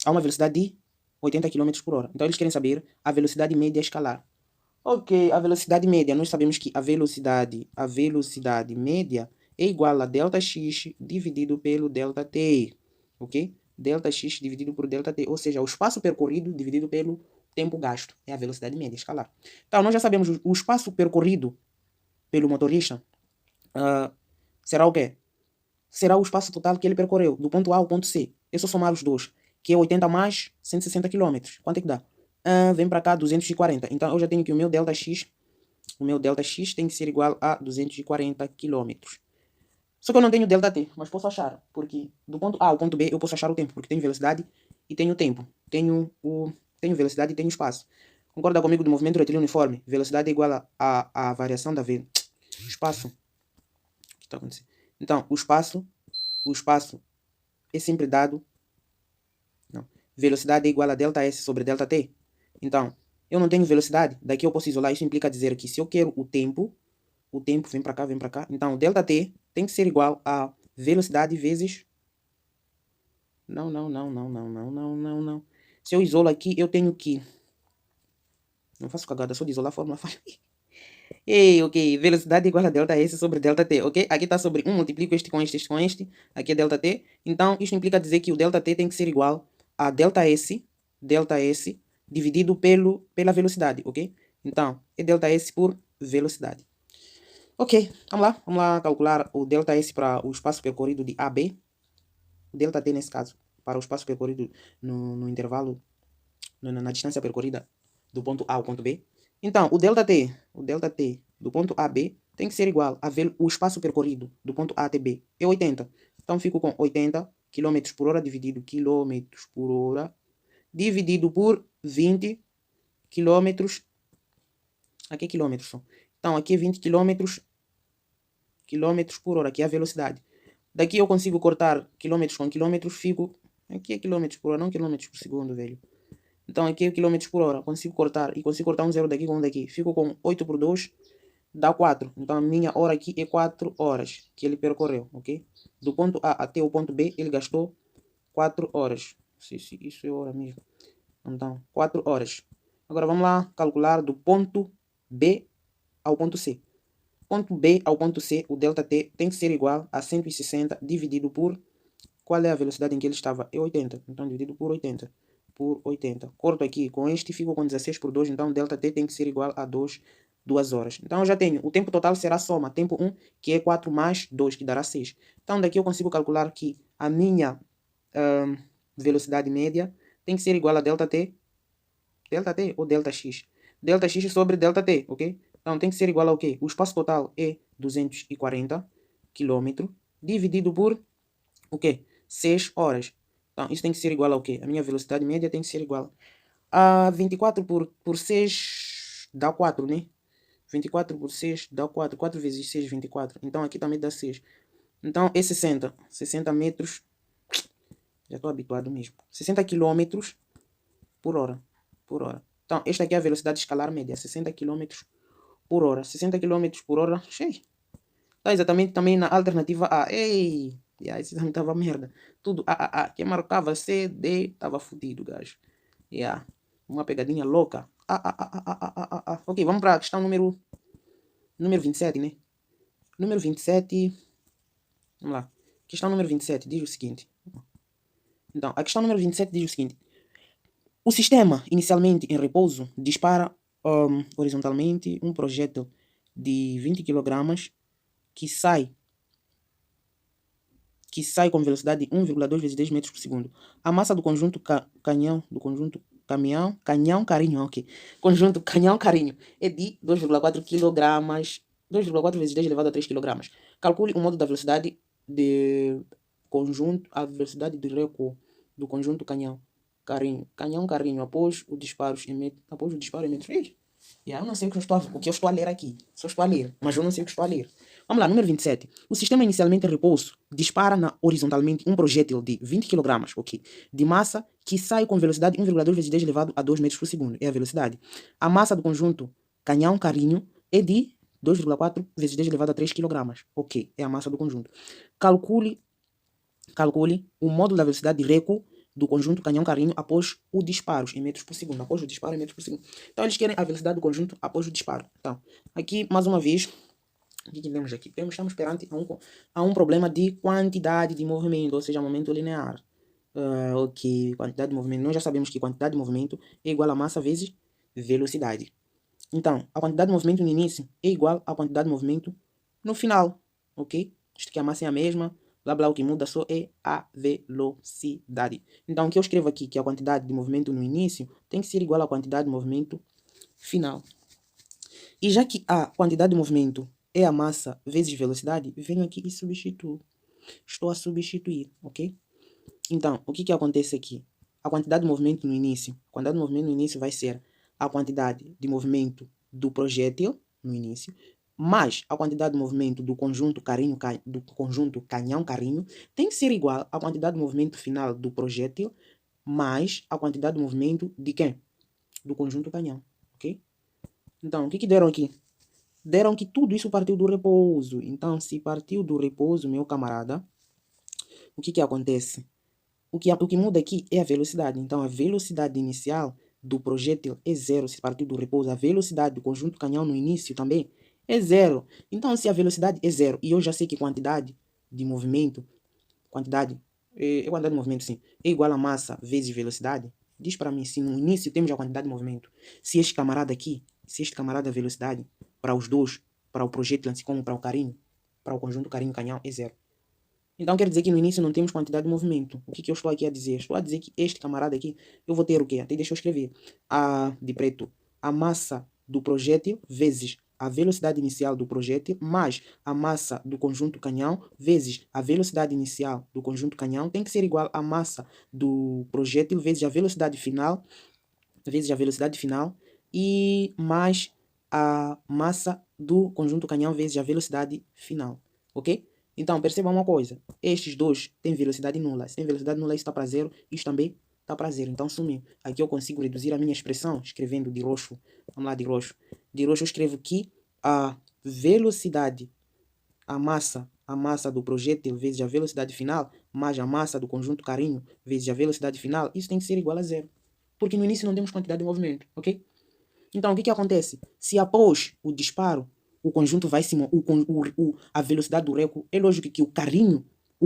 A: a uma velocidade de 80 km por hora. Então eles querem saber a velocidade média escalar. Ok, a velocidade média, nós sabemos que a velocidade média é igual a ΔX dividido pelo ΔT, ok? ΔX dividido por ΔT, ou seja, o espaço percorrido dividido pelo tempo gasto, é a velocidade média escalar. Então, nós já sabemos o espaço percorrido pelo motorista, será o quê? Será o espaço total que ele percorreu, do ponto A ao ponto C. É só somar os dois, que é 80 mais 160 km. Quanto é que dá? Vem para cá 240. Então eu já tenho que o meu ΔX tem que ser igual a 240 km. Só que eu não tenho ΔT, mas posso achar, porque do ponto A ao ponto B eu posso achar o tempo, porque tenho velocidade e tenho tempo. Tenho velocidade e tenho espaço. Concorda comigo do movimento retilíneo uniforme? Velocidade é igual a variação da espaço. O que está acontecendo? Então, o espaço é sempre dado. Não. Velocidade é igual a ΔS sobre ΔT. Então, eu não tenho velocidade. Daqui eu posso isolar. Isso implica dizer que se eu quero o tempo vem para cá, vem para cá. Então, ΔT tem que ser igual a velocidade vezes... Não. Se eu isolo aqui, eu tenho que... Não faço cagada, só de isolar a fórmula. Ei, ok. Velocidade igual a ΔS sobre ΔT, ok? Aqui está sobre 1, multiplico este com este com este. Aqui é ΔT. Então, isso implica dizer que o ΔT tem que ser igual a ΔS dividido pela velocidade, ok? Então, é ΔS por velocidade. Ok, vamos lá calcular o ΔS para o espaço percorrido de AB. O ΔT, nesse caso, para o espaço percorrido no intervalo, na distância percorrida do ponto A ao ponto B. Então, o ΔT do ponto A a B tem que ser igual ao espaço percorrido do ponto A até B. É 80. Então, fico com 80 km por hora dividido por 20 km. Aqui é quilômetros. Então, aqui é 20 km por hora, que é a velocidade. Daqui eu consigo cortar quilômetros com quilômetros, fico... Aqui é quilômetros por hora, não quilômetros por segundo, velho. Então aqui é quilômetros por hora. Consigo cortar. E consigo cortar um zero daqui com um daqui. Fico com 8 por 2, dá 4. Então a minha hora aqui é 4 horas que ele percorreu, ok? Do ponto A até o ponto B, ele gastou 4 horas. Se isso é hora mesmo. Então, 4 horas. Agora vamos lá calcular do ponto B ao ponto C. Ponto B ao ponto C, o ΔT tem que ser igual a 160 dividido por... Qual é a velocidade em que ele estava? É 80. Então, dividido por 80. Por 80. Corto aqui com este, fico com 16 por 2. Então, ΔT tem que ser igual a 2 horas. Então, eu já tenho. O tempo total será soma. Tempo 1, que é 4 mais 2, que dará 6. Então, daqui eu consigo calcular que a minha velocidade média tem que ser igual a ΔT. ΔT ou ΔX? ΔX sobre ΔT, ok? Então, tem que ser igual ao quê? O espaço total é 240 km dividido por o quê? 6 horas. Então, isso tem que ser igual ao quê? A minha velocidade média tem que ser igual a 24 por 6 dá 4, né? 24 por 6 dá 4. 4 vezes 6, 24. Então, aqui também dá 6. Então, é 60. 60 metros. Já estou habituado mesmo. 60 km por hora. Por hora. Então, esta aqui é a velocidade escalar média. 60 km por hora. 60 km por hora. Cheio. Está exatamente também na alternativa A. Ei! Esse também estava merda. Tudo A. Quem marcava C, D, estava fudido, gajo. Uma pegadinha louca. Ok, vamos para a questão número 27, né? Número 27. Vamos lá. Questão número 27 diz o seguinte. Então, a questão número 27 diz o seguinte. O sistema, inicialmente em repouso, dispara horizontalmente um projétil de 20 kg que sai com velocidade de 1,2 vezes 10 metros por segundo. A massa do conjunto canhão-carinho, ok. Conjunto canhão-carinho é de 2,4 kg, 2,4 vezes 10 elevado a 3 kg. Calcule o modo da velocidade de conjunto, a velocidade de recuo do conjunto canhão-carinho. Canhão-carinho, após o disparo emite... Eu não sei o que eu estou a ler aqui. Só estou a ler, mas eu não sei o que estou a ler. Vamos lá, número 27. O sistema inicialmente em repouso dispara horizontalmente um projétil de 20 kg, ok, de massa que sai com velocidade 1,2 vezes 10 elevado a 2 metros por segundo. É a velocidade. A massa do conjunto canhão-carinho é de 2,4 vezes 10 elevado a 3 kg. Ok, é a massa do conjunto. Calcule o módulo da velocidade de recuo do conjunto canhão-carinho após o disparo em metros por segundo. Após o disparo em metros por segundo. Então, eles querem a velocidade do conjunto após o disparo. Então, aqui, mais uma vez, o que temos aqui? Estamos perante a um problema de quantidade de movimento, ou seja, momento linear. Ok, quantidade de movimento. Nós já sabemos que quantidade de movimento é igual a massa vezes velocidade. Então, a quantidade de movimento no início é igual à quantidade de movimento no final. Ok? Isto que a massa é a mesma. Blá blá, o que muda só é a velocidade. Então, o que eu escrevo aqui, que a quantidade de movimento no início tem que ser igual à quantidade de movimento final. E já que a quantidade de movimento é a massa vezes velocidade, venho aqui e substituo. Estou a substituir, ok? Então, o que acontece aqui? A quantidade de movimento no início. A quantidade de movimento no início vai ser a quantidade de movimento do projétil no início, mais a quantidade de movimento do conjunto canhão-carinho, tem que ser igual à quantidade de movimento final do projétil, mais a quantidade de movimento de quem? Do conjunto canhão, ok? Então, o que deram aqui? Deram que tudo isso partiu do repouso. Então, se partiu do repouso, meu camarada, o que acontece? O que muda aqui é a velocidade. Então, a velocidade inicial do projétil é zero se partiu do repouso. A velocidade do conjunto canhão no início também é zero. Então, se a velocidade é zero, e eu já sei que quantidade de movimento, quantidade de movimento, sim, é igual a massa vezes velocidade, diz para mim, se no início temos a quantidade de movimento, se este camarada a velocidade, para os dois, para o projétil, assim como para o carinho, para o conjunto carinho-canhão, é zero. Então quer dizer que no início não temos quantidade de movimento. O que eu estou aqui a dizer? Estou a dizer que este camarada aqui, eu vou ter o quê? Até deixa eu escrever. De preto, a massa do projétil vezes a velocidade inicial do projétil mais a massa do conjunto canhão vezes a velocidade inicial do conjunto canhão tem que ser igual à massa do projétil vezes a velocidade final e mais a massa do conjunto canhão vezes a velocidade final. Ok? Então, perceba uma coisa. Estes dois têm velocidade nula. Se tem velocidade nula, isso está para zero. Isto também está para zero. Então, sumiu. Aqui eu consigo reduzir a minha expressão, escrevendo de roxo. Vamos lá, de roxo. De roxo eu escrevo que a velocidade, a massa do projétil vezes a velocidade final, mais a massa do conjunto carinho vezes a velocidade final, isso tem que ser igual a zero. Porque no início não temos quantidade de movimento, ok? Então, o que acontece? Se após o disparo, o conjunto vai se a velocidade do reco, é lógico que o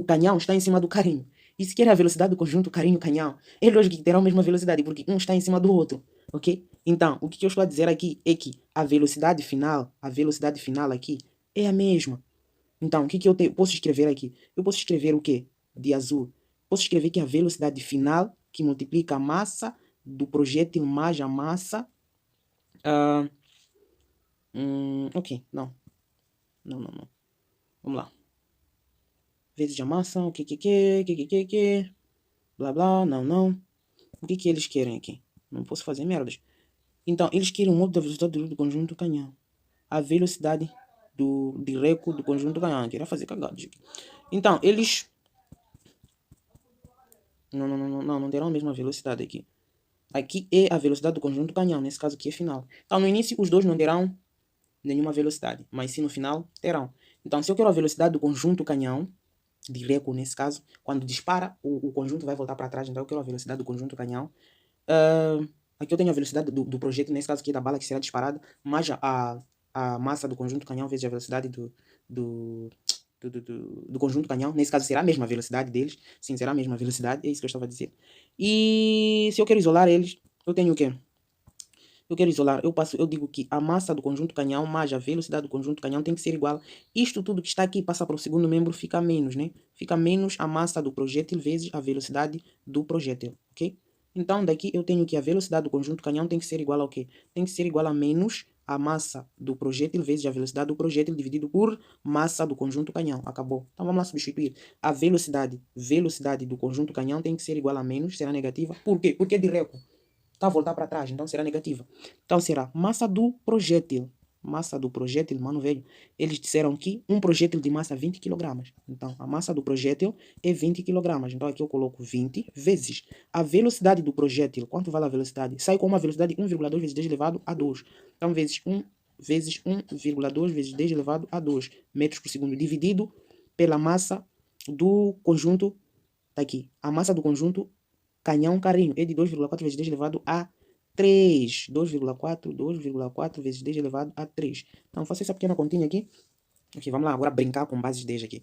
A: canhão está em cima do carinho. E se quer a velocidade do conjunto carinho-canhão, é lógico que terá a mesma velocidade, porque um está em cima do outro, ok? Então, o que eu estou a dizer aqui é que a velocidade final aqui é a mesma. Então, o que eu posso escrever aqui? Eu posso escrever o quê? De azul. Posso escrever que a velocidade final, que multiplica a massa do projétil mais a massa. Ok, não. Não. Vamos lá. Vezes a massa, o que, blá, blá, não. O que eles querem aqui? Não posso fazer merdas. Então, eles querem o módulo da velocidade do conjunto canhão. A velocidade de reco do conjunto canhão. Queria fazer cagados aqui. Então, eles... Não terão a mesma velocidade aqui. Aqui é a velocidade do conjunto canhão, nesse caso aqui é final. Então, no início, os dois não terão nenhuma velocidade, mas sim no final terão. Então, se eu quero a velocidade do conjunto canhão, de reco nesse caso, quando dispara, o conjunto vai voltar para trás, então eu quero a velocidade do conjunto canhão. Aqui eu tenho a velocidade do projétil, nesse caso aqui da bala que será disparada, mais a massa do conjunto canhão vezes a velocidade do conjunto canhão. Nesse caso será a mesma velocidade deles. Sim, será a mesma velocidade, é isso que eu estava a dizer. E se eu quero isolar eles, eu tenho o quê? Eu quero isolar, eu digo que a massa do conjunto canhão mais a velocidade do conjunto canhão tem que ser igual. Isto tudo que está aqui passa para o segundo membro, fica menos, né? Fica menos a massa do projétil vezes a velocidade do projétil, ok? Então, daqui eu tenho que a velocidade do conjunto canhão tem que ser igual ao quê? Tem que ser igual a menos a massa do projétil vezes a velocidade do projétil dividido por massa do conjunto canhão. Acabou. Então, vamos lá substituir. A velocidade do conjunto canhão tem que ser igual a menos, será negativa. Por quê? Porque é de reco. Está a voltar para trás, então será negativa. Então será massa do projétil. Massa do projétil, mano velho. Eles disseram que um projétil de massa 20 kg. Então a massa do projétil é 20 kg. Então aqui eu coloco 20 vezes a velocidade do projétil. Quanto vale a velocidade? Sai com uma velocidade 1,2 vezes 10 elevado a 2. Então vezes 1 vezes 1,2 vezes 10 elevado a 2 metros por segundo, dividido pela massa do conjunto. Tá aqui. A massa do conjunto canhão carinho é de 2,4 vezes 10 elevado a 3. 2,4 vezes 10 elevado a 3. Então, faço essa pequena continha aqui. Ok, vamos lá agora brincar com bases 10 aqui.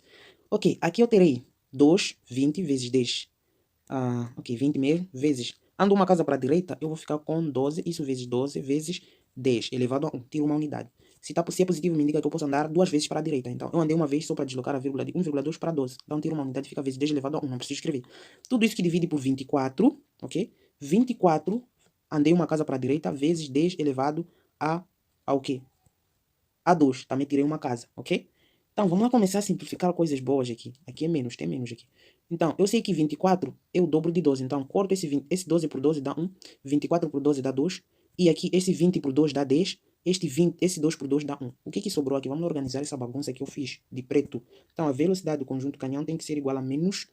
A: Ok, aqui eu terei 2, 20 vezes 10. Ok, 20 mesmo, vezes... Ando uma casa para a direita, eu vou ficar com 12. Isso vezes 12 vezes 10 elevado a 1. Tiro uma unidade. Se é positivo, me indica que eu posso andar 2 vezes para a direita. Então, eu andei uma vez só para deslocar a vírgula de 1,2 para 12. Então, tiro uma unidade e fica vezes 10 elevado a 1. Não preciso escrever. Tudo isso que divide por 24, ok? 24, andei uma casa para a direita, vezes 10 elevado ao quê? A 2. Também tirei uma casa, ok? Então, vamos lá começar a simplificar coisas boas aqui. Aqui é menos, tem menos aqui. Então, eu sei que 24 é o dobro de 12. Então, corto esse 12 por 12 dá 1. 24 por 12 dá 2. E aqui, esse 20 por 2 dá 10. Esse 2 por 2 dá 1. O que sobrou aqui? Vamos organizar essa bagunça que eu fiz de preto. Então, a velocidade do conjunto canhão tem que ser igual a menos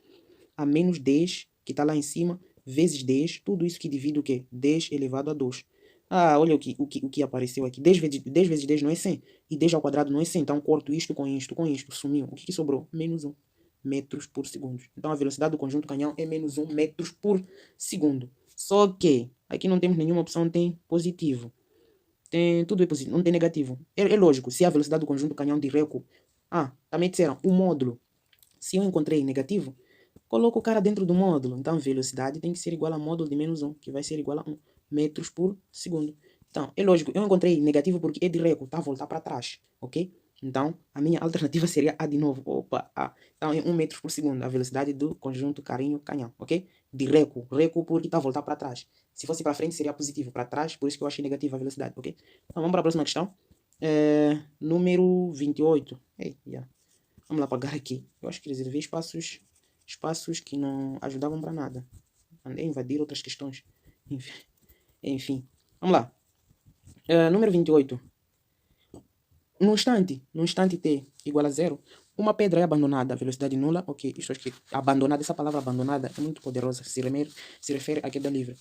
A: 10, que está lá em cima, vezes 10. Tudo isso que divide o quê? 10 elevado a 2. Olha o que apareceu aqui. 10 vezes 10 não é 100. E 10 ao quadrado não é 100. Então, corto isto com isto, sumiu. O que sobrou? Menos 1 metros por segundo. Então, a velocidade do conjunto canhão é menos 1 metros por segundo. Só que aqui não temos nenhuma opção, tem positivo. Tudo é positivo, não tem negativo. É lógico, se a velocidade do conjunto canhão de reco... também disseram, o módulo. Se eu encontrei negativo, coloco o cara dentro do módulo. Então, velocidade tem que ser igual a módulo de menos 1, que vai ser igual a 1 metros por segundo. Então, é lógico, eu encontrei negativo porque é de reco, tá a voltar para trás, ok? Então, a minha alternativa seria A de novo. Opa, A. Então, é 1 metro por segundo, a velocidade do conjunto carinho-canhão, ok? De reco porque está a voltar para trás. Se fosse para frente, seria positivo. Para trás, por isso que eu achei negativa a velocidade, ok? Então, vamos para a próxima questão. Número 28. Vamos lá apagar aqui. Eu acho que reservei espaços que não ajudavam para nada. Andei a invadir outras questões. Enfim. Vamos lá. Número 28. No instante t igual a zero, uma pedra é abandonada, velocidade nula, ok, isto aqui, abandonada, essa palavra abandonada é muito poderosa, se refere à queda livre.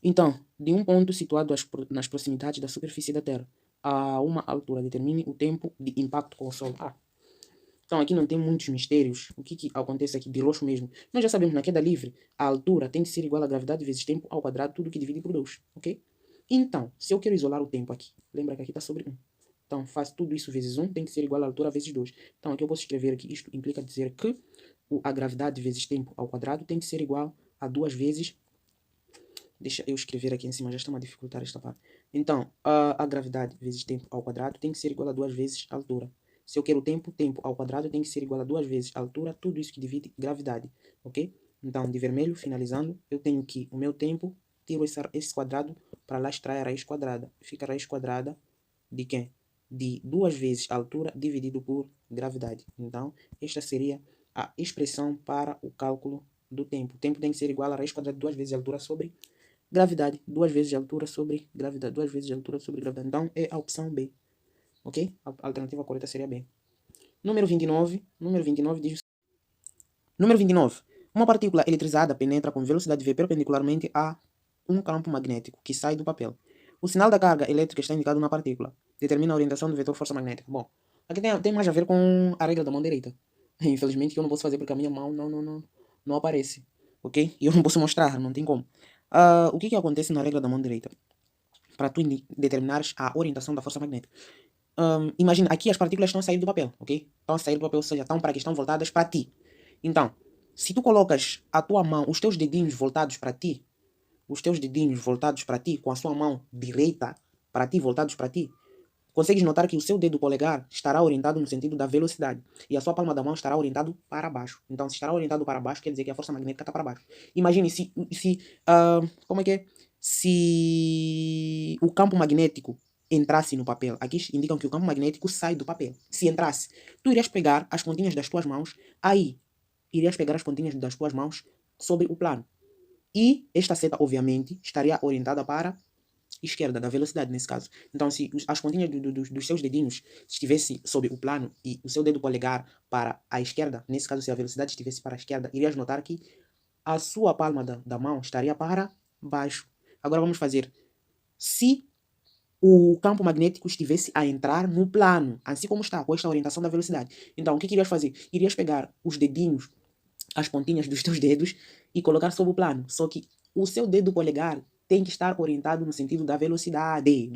A: Então, de um ponto situado nas proximidades da superfície da Terra a uma altura, determine o tempo de impacto com o Sol. Então aqui não tem muitos mistérios. O que acontece aqui de roxo mesmo? Nós já sabemos, na queda livre, a altura tem que ser igual a gravidade vezes tempo ao quadrado, tudo que divide por 2, ok? Então, se eu quero isolar o tempo aqui, lembra que aqui está sobre 1. Então, faz tudo isso vezes 1, tem que ser igual à altura vezes 2. Então, aqui eu posso escrever que isto implica dizer que a gravidade vezes tempo ao quadrado tem que ser igual a 2 vezes... Deixa eu escrever aqui em cima, já está a dificultar esta parte. Então, a gravidade vezes tempo ao quadrado tem que ser igual a 2 vezes a altura. Se eu quero tempo ao quadrado tem que ser igual a 2 vezes a altura, tudo isso que divide gravidade, ok? Então, de vermelho, finalizando, eu tenho que o meu tempo, tiro esse quadrado para lá extrair a raiz quadrada. Fica a raiz quadrada de quem? De 2 vezes a altura dividido por gravidade. Então, esta seria a expressão para o cálculo do tempo. O tempo tem que ser igual a raiz quadrada de 2 vezes a altura sobre gravidade. 2 vezes a altura sobre gravidade. 2 vezes a altura sobre gravidade. Então, é a opção B. Ok? A alternativa correta seria B. Número 29. Número 29 diz... Número 29. Uma partícula eletrizada penetra com velocidade v perpendicularmente a um campo magnético que sai do papel. O sinal da carga elétrica está indicado na partícula. Determina a orientação do vetor força magnética. Bom, aqui tem mais a ver com a regra da mão direita. Infelizmente eu não posso fazer porque a minha mão não aparece. Ok? E eu não posso mostrar, não tem como. O que acontece na regra da mão direita? Para tu determinares a orientação da força magnética. Imagina, aqui as partículas estão a sair do papel, ok? Estão a sair do papel, ou seja, estão para aqui, estão voltadas para ti. Então, se tu colocas a tua mão, os teus dedinhos voltados para ti, com a sua mão direita para ti, voltados para ti, consegues notar que o seu dedo polegar estará orientado no sentido da velocidade e a sua palma da mão estará orientado para baixo. Então, se estará orientado para baixo, quer dizer que a força magnética está para baixo. Imagine como é que é? Se o campo magnético entrasse no papel, aqui indicam que o campo magnético sai do papel. Se entrasse, tu irias pegar as pontinhas das tuas mãos, sobre o plano. E esta seta, obviamente, estaria orientada para esquerda, da velocidade nesse caso. Então, se as pontinhas dos seus dedinhos estivessem sob o plano e o seu dedo polegar para a esquerda, nesse caso, se a velocidade estivesse para a esquerda, irias notar que a sua palma da mão estaria para baixo. Agora vamos fazer. Se o campo magnético estivesse a entrar no plano, assim como está, com esta orientação da velocidade. Então, o que irias fazer? Irias pegar os dedinhos, as pontinhas dos teus dedos e colocar sobre o plano. Só que o seu dedo polegar tem que estar orientado no sentido da velocidade,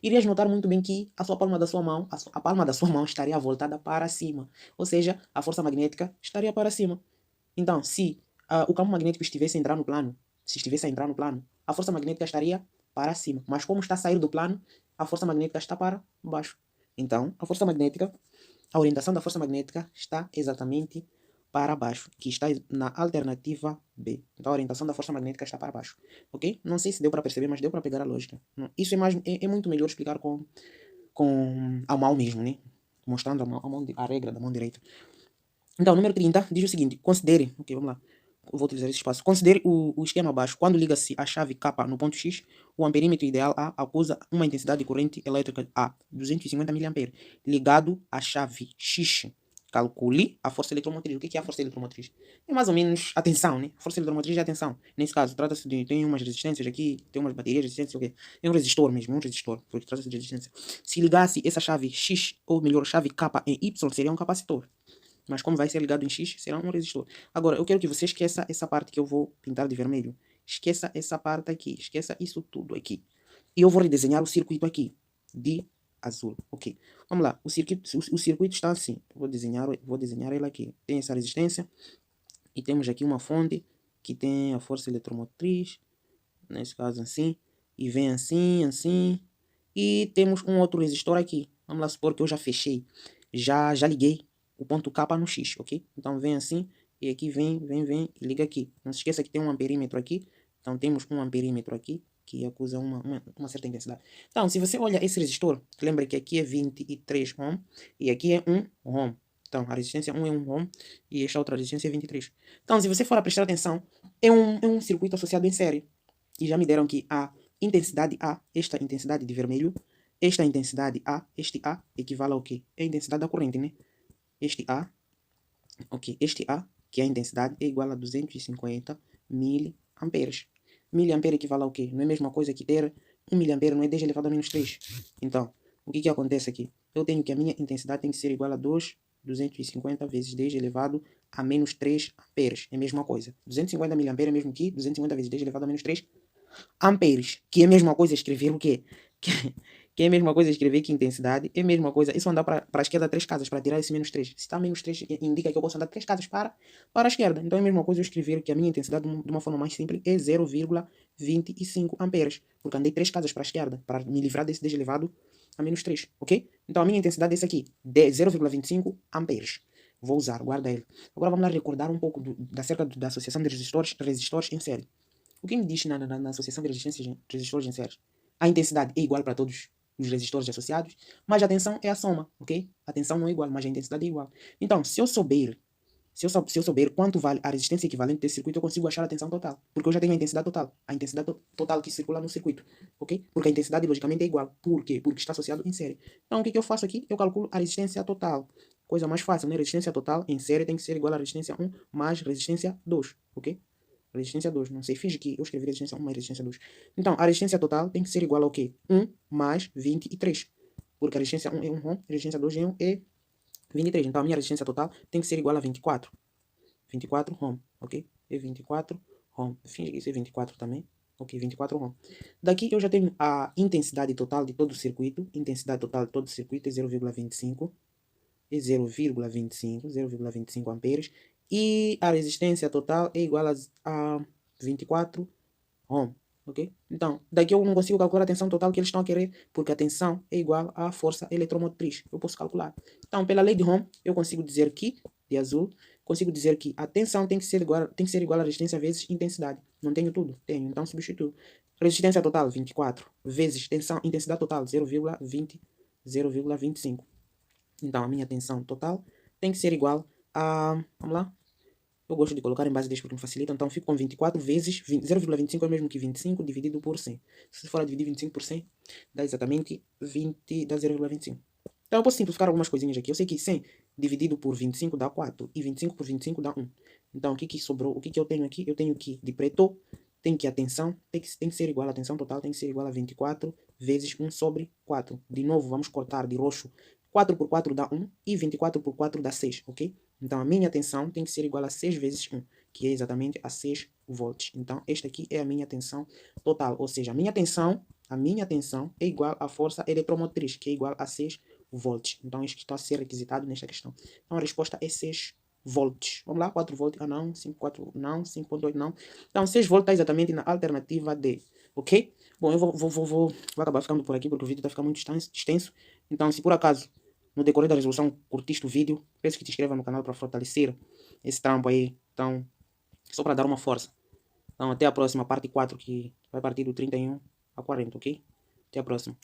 A: Irias notar muito bem que a palma da sua mão estaria voltada para cima. Ou seja, a força magnética estaria para cima. Então, se o campo magnético estivesse a entrar no plano, a força magnética estaria para cima. Mas como está a sair do plano, a força magnética está para baixo. Então, a orientação da força magnética está exatamente para baixo, que está na alternativa B. Então, a orientação da força magnética está para baixo. Ok? Não sei se deu para perceber, mas deu para pegar a lógica. Isso é muito melhor explicar com a mão mesmo, né? Mostrando a regra da mão direita. Então, número 30 diz o seguinte: considere, ok, vamos lá, eu vou utilizar esse espaço. Considere o esquema abaixo. Quando liga-se a chave K no ponto X, o amperímetro ideal A acusa uma intensidade de corrente elétrica A, 250 mA, ligado à chave X. Calcule a força eletromotriz. O que é a força eletromotriz? É mais ou menos a tensão, né? A força eletromotriz é a tensão. Nesse caso, trata-se de... Tem umas resistências aqui, tem umas baterias, resistências, ok? É um resistor mesmo, porque trata-se de resistência. Se ligasse essa chave X, ou melhor, chave K em Y, seria um capacitor. Mas como vai ser ligado em X, será um resistor. Agora, eu quero que você esqueça essa parte que eu vou pintar de vermelho. Esqueça essa parte aqui. Esqueça isso tudo aqui. E eu vou redesenhar o circuito aqui de azul. Ok. Vamos lá. O circuito está assim. Vou desenhar ele aqui. Tem essa resistência. E temos aqui uma fonte que tem a força eletromotriz. Nesse caso assim. E vem assim, assim. E temos um outro resistor aqui. Vamos lá supor que eu já fechei. Já liguei o ponto K no X, ok? Então vem assim, e aqui vem e liga aqui. Não se esqueça que tem um amperímetro aqui. Então temos um amperímetro aqui, que acusa uma certa intensidade. Então, se você olha esse resistor, lembra que aqui é 23 ohm, e aqui é 1 ohm. Então, a resistência 1 é 1 ohm, e esta outra resistência é 23. Então, se você for a prestar atenção, é um circuito associado em série. E já me deram que a intensidade A, esta intensidade de vermelho, esta intensidade A, este A equivale ao quê? É a intensidade da corrente, né? Este A, ok, este A, que é a intensidade, é igual a 250 miliamperes. Miliampere equivale ao quê? Não é a mesma coisa que ter 1 miliampere, não é 10 elevado a menos 3. Então, o que acontece aqui? Eu tenho que a minha intensidade tem que ser igual a 250 vezes 10 elevado a menos 3 amperes. É a mesma coisa. 250 miliamperes é mesmo que 250 vezes 10 elevado a menos 3 amperes. Que é a mesma coisa escrever o quê? Que é a mesma coisa escrever que intensidade. É a mesma coisa. Isso andar para a esquerda 3 casas para tirar esse menos 3. Se está menos 3, indica que eu posso andar 3 casas para a esquerda. Então é a mesma coisa eu escrever que a minha intensidade, de uma forma mais simples, é 0,25 amperes. Porque andei 3 casas para a esquerda para me livrar desse 10 elevado a menos 3. Ok? Então a minha intensidade é essa aqui: 0,25 amperes. Vou usar, guarda ele. Agora vamos lá recordar um pouco acerca da associação de resistores em série. O que me diz na associação de resistores em série? A intensidade é igual para todos os resistores associados, mas a tensão é a soma, ok? A tensão não é igual, mas a intensidade é igual. Então, se eu souber quanto vale a resistência equivalente desse circuito, eu consigo achar a tensão total, porque eu já tenho a intensidade total. A intensidade total que circula no circuito, ok? Porque a intensidade, logicamente, é igual. Por quê? Porque está associado em série. Então, o que eu faço aqui? Eu calculo a resistência total. Coisa mais fácil, né? Resistência total em série tem que ser igual à resistência 1 mais resistência 2, ok? Resistência 2, não sei, finge que eu escrevi resistência 1 mais resistência 2. Então, a resistência total tem que ser igual ao quê? 1 mais 23. Porque a resistência 1 é 1 ohm, a resistência 2 é 23. Então, a minha resistência total tem que ser igual a 24. 24 ohm, ok? É 24 ohm. Finge que isso é 24 também. Ok, 24 ohm. Daqui eu já tenho a intensidade total de todo o circuito. Intensidade total de todo o circuito é 0,25. É 0,25 amperes. E a resistência total é igual a 24 ohm, ok? Então, daqui eu não consigo calcular a tensão total que eles estão a querer, porque a tensão é igual à força eletromotriz. Eu posso calcular. Então, pela lei de Ohm, eu consigo dizer que, de azul, consigo dizer que a tensão tem que ser igual à resistência vezes intensidade. Não tenho tudo? Tenho, então substituo. Resistência total, 24, vezes intensidade total, 0,25. Então, a minha tensão total tem que ser igual a... Vamos lá? Eu gosto de colocar em base 10 porque me facilita. Então, fico com 24 vezes 0,25 é o mesmo que 25 dividido por 100. Se for a dividir 25 por 100, dá exatamente 20, dá 0,25. Então, eu posso simplificar algumas coisinhas aqui. Eu sei que 100 dividido por 25 dá 4. E 25 por 25 dá 1. Então, o que sobrou? O que eu tenho aqui? Eu tenho que, de preto, tem que a tensão tem que ser igual, a tensão total tem que ser igual a 24 vezes 1 sobre 4. De novo, vamos cortar de roxo. 4 por 4 dá 1 e 24 por 4 dá 6, ok? Então, a minha tensão tem que ser igual a 6 vezes 1, que é exatamente a 6 volts. Então, esta aqui é a minha tensão total. Ou seja, a minha tensão é igual à força eletromotriz, que é igual a 6 volts. Então, isto está a ser requisitado nesta questão. Então, a resposta é 6 volts. Vamos lá, 4 volts. Ah, não. 5,4 não. 5,8 não. Então, 6 volts está exatamente na alternativa D. Ok? Bom, eu vou acabar ficando por aqui, porque o vídeo está ficando muito extenso. Então, se por acaso no decorrer da resolução curtiste o vídeo, peço que te inscreva no canal para fortalecer esse trampo aí. Então, só para dar uma força. Então, até a próxima, parte 4, que vai partir do 31 a 40, ok? Até a próxima.